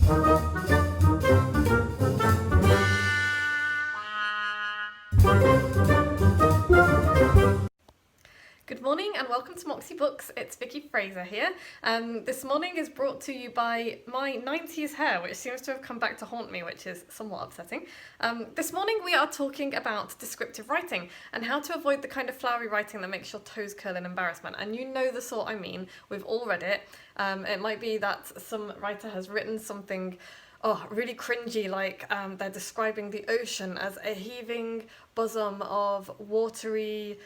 Good morning and welcome to Moxie Books. It's Vicky Fraser here. This morning is brought to you by my 90s hair, which seems to have come back to haunt me, which is somewhat upsetting. This morning we are talking about descriptive writing and how to avoid the kind of flowery writing that makes your toes curl in embarrassment. And you know the sort I mean, we've all read it. It might be that some writer has written something really cringy, like they're describing the ocean as a heaving bosom of watery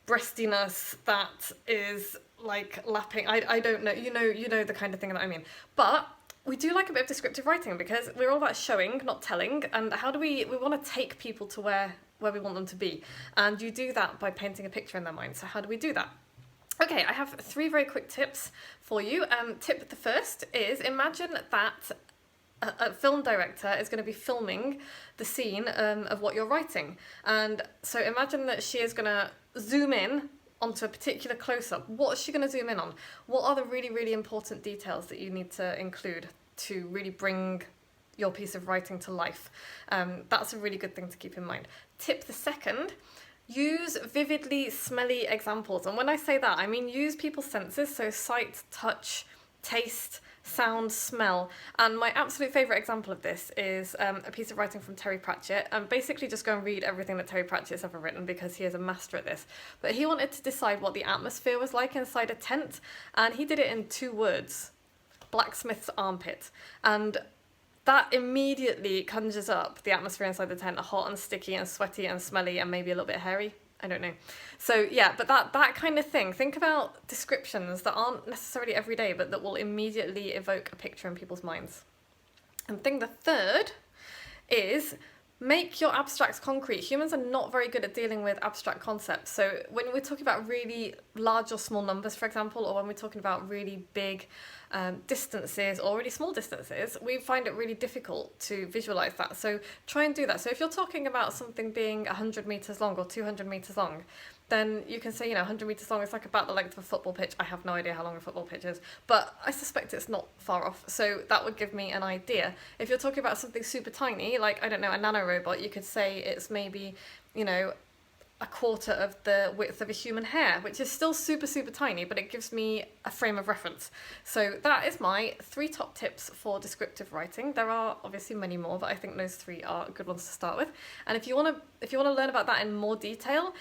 breastiness that is like lapping. I don't know, you know the kind of thing that I mean. But we do like a bit of descriptive writing because we're all about showing, not telling, and how do we want to take people to where we want them to be, and you do that by painting a picture in their mind. So how do we do that? Okay, I have 3 very quick tips for you. Tip the first is, imagine that a film director is going to be filming the scene of what you're writing. And so imagine that she is going to zoom in onto a particular close-up. What is she going to zoom in on? What are the really, really important details that you need to include to really bring your piece of writing to life? That's a really good thing to keep in mind. Tip the second, use vividly smelly examples. And when I say that, I mean use people's senses, so sight, touch, taste, sound, smell. And my absolute favourite example of this is a piece of writing from Terry Pratchett. And basically just go and read everything that Terry Pratchett's ever written because he is a master at this. But he wanted to decide what the atmosphere was like inside a tent, and he did it in 2 words: blacksmith's armpit. And that immediately conjures up the atmosphere inside the tent, hot and sticky and sweaty and smelly and maybe a little bit hairy. I don't know. So yeah, but that kind of thing. Think about descriptions that aren't necessarily everyday, but that will immediately evoke a picture in people's minds. And the third is, make your abstracts concrete. Humans are not very good at dealing with abstract concepts. So when we're talking about really large or small numbers, for example, or when we're talking about really big distances or really small distances, we find it really difficult to visualize that. So try and do that. So if you're talking about something being 100 meters long or 200 meters long, then you can say, 100 meters long is like about the length of a football pitch. I have no idea how long a football pitch is, but I suspect it's not far off. So that would give me an idea. If you're talking about something super tiny, like, I don't know, a nanorobot, you could say it's maybe, a quarter of the width of a human hair, which is still super, super tiny, but it gives me a frame of reference. So that is my 3 top tips for descriptive writing. There are obviously many more, but I think those 3 are good ones to start with. And if you want to learn about that in more detail,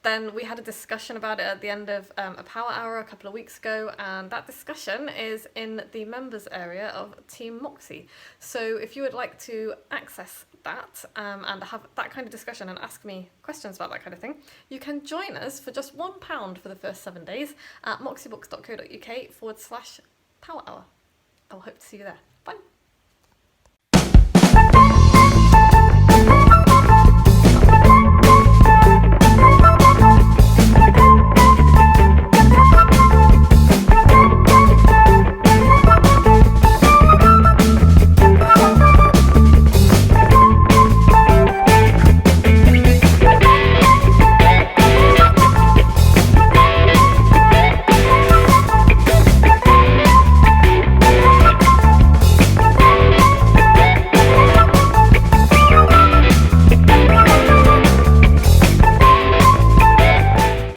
then we had a discussion about it at the end of a power hour a couple of weeks ago, and that discussion is in the members area of Team Moxie. So if you would like to access that and have that kind of discussion and ask me questions about that kind of thing, you can join us for just £1 for the first 7 days at moxiebooks.co.uk/power hour. I'll hope to see you there. Bye.